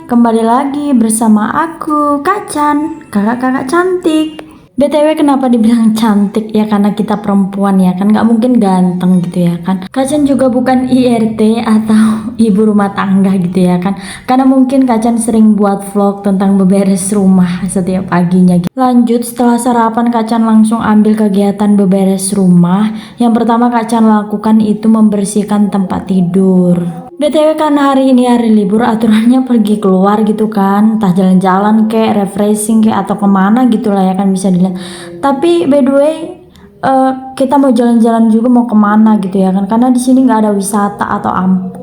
kembali lagi bersama aku, Kak Chan, kakak-kakak cantik. BTW kenapa dibilang cantik ya, karena kita perempuan ya kan, nggak mungkin ganteng gitu ya kan. Kak Chan juga bukan IRT atau ibu rumah tangga gitu ya kan, karena mungkin Kak Chan sering buat vlog tentang beberes rumah setiap paginya gitu. Lanjut, setelah sarapan Kak Chan langsung ambil kegiatan beberes rumah. Yang pertama Kak Chan lakukan itu membersihkan tempat tidur. BTW karena hari ini hari libur, aturannya pergi keluar gitu kan, entah jalan-jalan kayak refreshing kayak atau kemana gitu lah ya kan, bisa dilihat. Tapi by the way, kita mau jalan-jalan juga, mau kemana gitu ya kan, karena di sini nggak ada wisata atau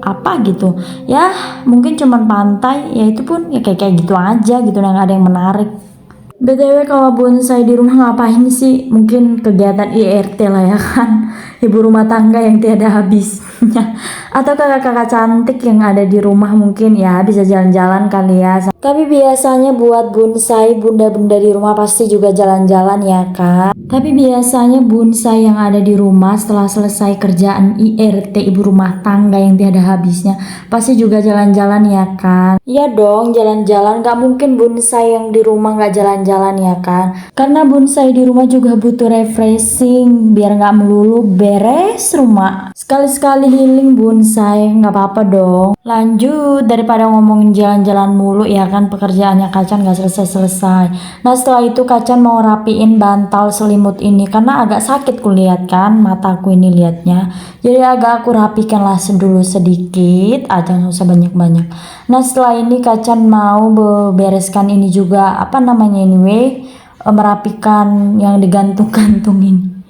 apa gitu ya, mungkin cuman pantai, ya itu pun ya kayak gitu aja gitu, nggak ada yang menarik. BTW kalau bonsai di rumah ngapain sih? Mungkin kegiatan IRT lah ya kan, ibu rumah tangga yang tiada habisnya. Atau kakak-kakak cantik yang ada di rumah mungkin ya bisa jalan-jalan kali ya. Tapi biasanya buat bonsai bunda-bunda di rumah pasti juga jalan-jalan ya kan. Tapi biasanya bonsai yang ada di rumah setelah selesai kerjaan IRT ibu rumah tangga yang tiada habisnya pasti juga jalan-jalan ya kan. Iya dong, jalan-jalan, gak mungkin bonsai yang di rumah gak jalan-jalan ya kan, karena bonsai di rumah juga butuh refreshing biar gak melulu beres rumah, sekali-sekali healing bonsai, gak apa-apa dong. Lanjut, daripada ngomongin jalan-jalan mulu ya kan, pekerjaannya Kacan gak selesai-selesai. Nah setelah itu Kacan mau rapiin bantal selimut ini karena agak sakit kulihat kan, mataku ini liatnya, jadi agak aku rapikan lah dulu sedikit aja, gak usah banyak-banyak. Nah setelah ini Kacan mau bereskan ini juga, apa namanya anyway, merapikan yang digantung-gantungin.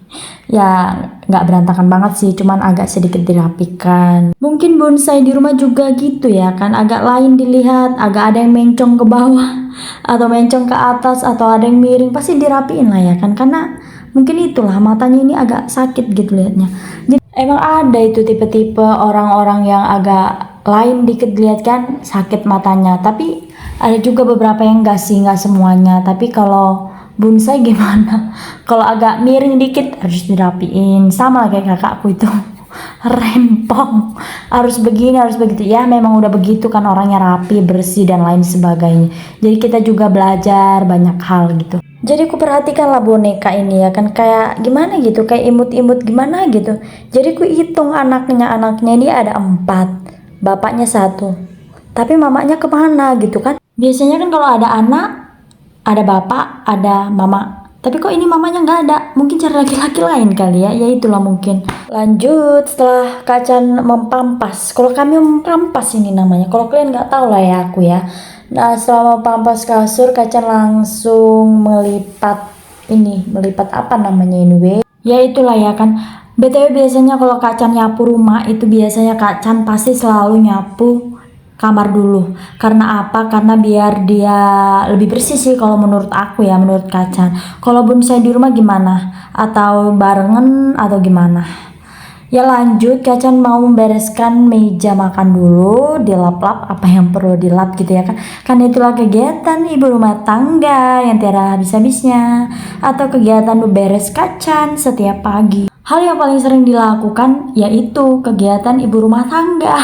Ya nggak berantakan banget sih, cuman agak sedikit dirapikan. Mungkin bonsai di rumah juga gitu ya kan, agak lain dilihat, agak ada yang mencong ke bawah atau mencong ke atas atau ada yang miring, pasti dirapiin lah ya kan, karena mungkin itulah matanya ini agak sakit gitu liatnya. Jadi emang ada itu tipe-tipe orang-orang yang agak lain dikit dilihat kan sakit matanya, tapi ada juga beberapa yang enggak sih, enggak semuanya. Tapi kalau bonsai gimana? Kalau agak miring dikit harus dirapiin, sama kayak kakakku itu rempong, harus begini harus begitu ya, memang udah begitu kan orangnya, rapi bersih dan lain sebagainya. Jadi kita juga belajar banyak hal gitu. Jadi aku perhatikan lah boneka ini ya kan, kayak gimana gitu, kayak imut-imut gimana gitu. Jadi aku hitung anaknya ini ada 4, bapaknya 1, tapi mamanya kemana gitu kan. Biasanya kan kalau ada anak ada bapak ada mama, tapi kok ini mamanya nggak ada, mungkin cari laki-laki lain kali ya, ya itulah mungkin. Lanjut, setelah Kacan mempampas, kalau kami mempampas ini namanya, kalau kalian nggak tahu lah ya aku ya. Nah setelah mempampas kasur, Kacan langsung melipat ini, melipat apa namanya ini, ya itulah ya kan. BTW biasanya kalau Kacan nyapu rumah itu biasanya Kacan pasti selalu nyapu kamar dulu. Karena apa? Karena biar dia lebih bersih sih kalau menurut aku ya, menurut Kacan. Kalau bonsai di rumah gimana? Atau barengan atau gimana? Ya lanjut, Kacan mau membereskan meja makan dulu, dilap-lap apa yang perlu dilap gitu ya kan. Karena itulah kegiatan ibu rumah tangga yang tiada habis-habisnya, atau kegiatan beberes Kacan setiap pagi. Hal yang paling sering dilakukan yaitu kegiatan ibu rumah tangga.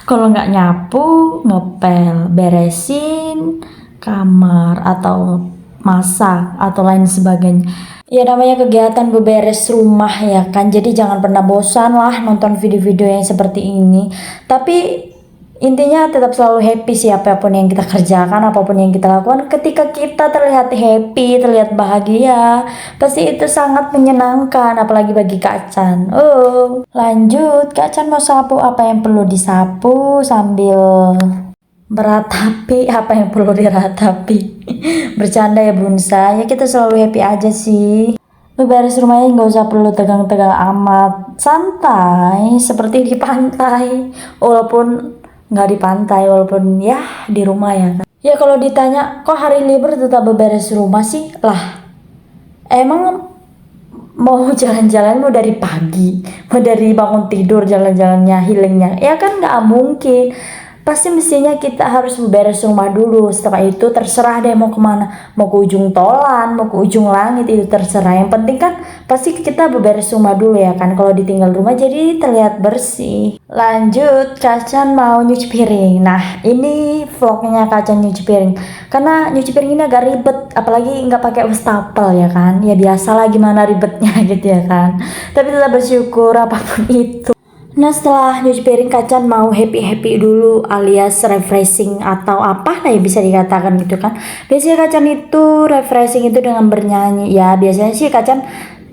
Kalau nggak nyapu, ngepel, beresin kamar atau masak atau lain sebagainya. Ya namanya kegiatan beberes rumah ya kan. Jadi jangan pernah bosan lah nonton video-video yang seperti ini. Tapi intinya tetap selalu happy sih apapun yang kita kerjakan, apapun yang kita lakukan. Ketika kita terlihat happy, terlihat bahagia, pasti itu sangat menyenangkan, apalagi bagi Kacan. Oh, lanjut, Kacan mau sapu apa yang perlu disapu sambil meratapi apa yang perlu diratapi. Bercanda ya bonsai, ya kita selalu happy aja sih. Beberes rumahnya nggak usah perlu tegang-tegang amat, santai seperti di pantai, walaupun nggak di pantai, walaupun ya di rumah ya kan. Ya kalau ditanya kok hari libur tetap beberes rumah sih, lah emang mau jalan-jalan mau dari pagi, mau dari bangun tidur jalan-jalannya healingnya ya kan, nggak mungkin. pasti mestinya kita harus beres rumah dulu. Setelah itu terserah deh mau kemana, mau ke ujung tolan, mau ke ujung langit, itu terserah. Yang penting kan pasti kita beres rumah dulu ya kan. Kalau ditinggal rumah jadi terlihat bersih. Lanjut, Kacan mau nyuci piring. Nah ini vlognya Kacan nyuci piring, karena nyuci piring ini agak ribet, apalagi nggak pakai wastafel ya kan. Ya biasalah gimana ribetnya gitu ya kan, tapi tetap bersyukur apapun itu. Nah setelah nyuci piring Kacan mau happy dulu, alias refreshing atau apa lah ya bisa dikatakan gitu kan. Biasanya Kacan itu refreshing itu dengan bernyanyi ya. Biasanya sih Kacan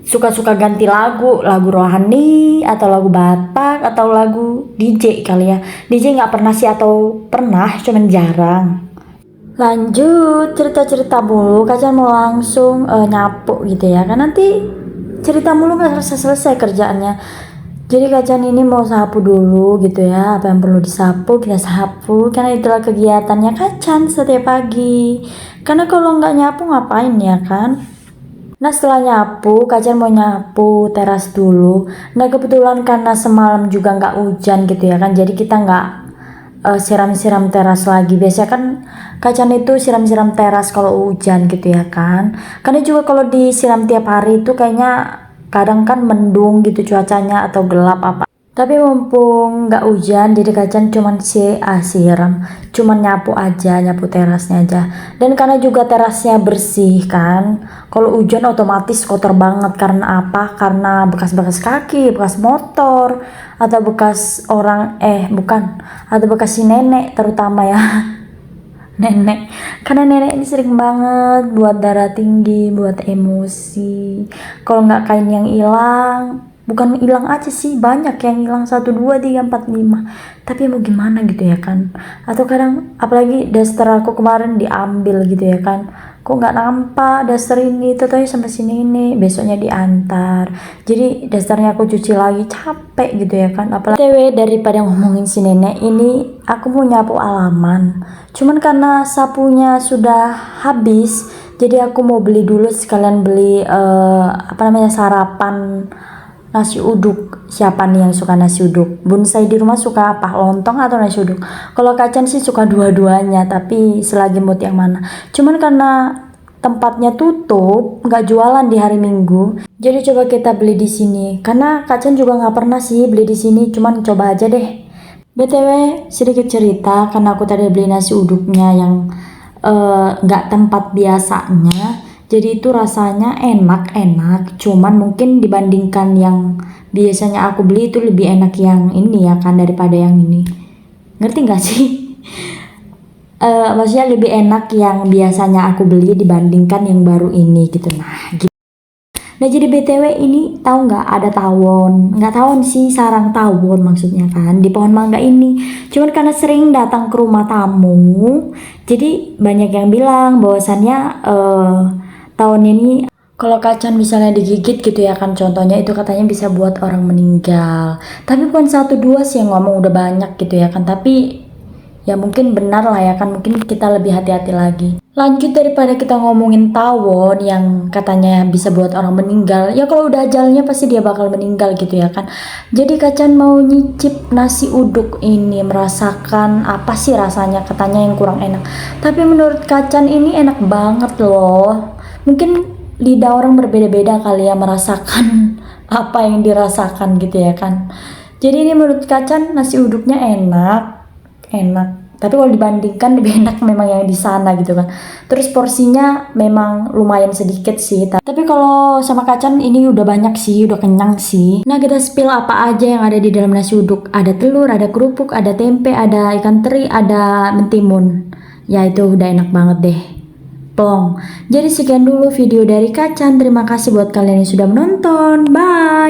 suka-suka ganti lagu rohani atau lagu Batak atau lagu DJ kali ya. DJ nggak pernah sih, atau pernah cuman jarang. Lanjut cerita-cerita mulu, Kacan mau langsung nyapu gitu ya kan, nanti cerita mulu gak selesai kerjaannya. Jadi Kacan ini mau sapu dulu gitu ya, apa yang perlu disapu kita sapu, karena itulah kegiatannya Kacan setiap pagi. Karena kalau nggak nyapu ngapain ya kan. Nah setelah nyapu, Kacan mau nyapu teras dulu. Nah kebetulan karena semalam juga nggak hujan gitu ya kan, jadi kita nggak siram-siram teras lagi. Biasanya kan Kacan itu siram-siram teras kalau hujan gitu ya kan. Karena juga kalau disiram tiap hari itu kayaknya kadang kan mendung gitu cuacanya atau gelap apa. Tapi mumpung nggak hujan, jadi Kacan cuman siram, cuman nyapu aja, nyapu terasnya aja. Dan karena juga terasnya bersih kan, kalau hujan otomatis kotor banget. Karena apa? Karena bekas-bekas kaki, bekas motor, atau bekas orang, bukan, atau bekas si nenek terutama ya. Nenek, karena nenek ini sering banget buat darah tinggi, buat emosi. Kalau nggak kain yang hilang, bukan hilang aja sih, banyak yang hilang, 1 2 3 4 5, tapi mau gimana gitu ya kan. Atau kadang apalagi daster aku kemarin diambil gitu ya kan, kok nggak nampak daster ini, tentunya sampai sini ini, besoknya diantar, jadi dasternya aku cuci lagi, capek gitu ya kan. Apalagi TW, daripada ngomongin si nenek ini, aku mau nyapu halaman, cuman karena sapunya sudah habis, jadi aku mau beli dulu, sekalian beli sarapan nasi uduk. Siapa nih yang suka nasi uduk? Bonsai di rumah suka apa? Lontong atau nasi uduk? Kalau Kacan sih suka dua-duanya, tapi selagi mood yang mana. Cuman karena tempatnya tutup, nggak jualan di hari Minggu, jadi coba kita beli di sini. Karena Kacan juga nggak pernah sih beli di sini, cuman coba aja deh. BTW sedikit cerita, karena aku tadi beli nasi uduknya yang nggak tempat biasanya, jadi itu rasanya enak, cuman mungkin dibandingkan yang biasanya aku beli itu lebih enak yang ini ya kan daripada yang ini. Ngerti nggak sih? Maksudnya lebih enak yang biasanya aku beli dibandingkan yang baru ini gitu. Nah gitu. Nah jadi BTW ini tahu nggak ada tawon? Nggak tawon sih, sarang tawon maksudnya kan di pohon mangga ini. Cuman karena sering datang ke rumah tamu, jadi banyak yang bilang bahwasannya tahun ini kalau Kacan misalnya digigit gitu ya kan, contohnya itu katanya bisa buat orang meninggal. Tapi bukan 1 2 sih yang ngomong, udah banyak gitu ya kan. Tapi ya mungkin benar lah ya kan, mungkin kita lebih hati-hati lagi. Lanjut, daripada kita ngomongin tawon yang katanya bisa buat orang meninggal, ya kalau udah ajalnya pasti dia bakal meninggal gitu ya kan. Jadi Kacan mau nyicip nasi uduk ini, merasakan apa sih rasanya, katanya yang kurang enak. Tapi menurut Kacan ini enak banget loh. Mungkin lidah orang berbeda-beda kali ya merasakan apa yang dirasakan gitu ya kan. Jadi ini menurut Kacan nasi uduknya enak. Tapi kalau dibandingkan lebih enak memang yang di sana gitu kan. Terus porsinya memang lumayan sedikit sih. Tapi kalau sama Kacan ini udah banyak sih, udah kenyang sih. Nah kita spill apa aja yang ada di dalam nasi uduk. Ada telur, ada kerupuk, ada tempe, ada ikan teri, ada mentimun. Ya itu udah enak banget deh. Jadi sekian dulu video dari Kacan. Terima kasih buat kalian yang sudah menonton. Bye.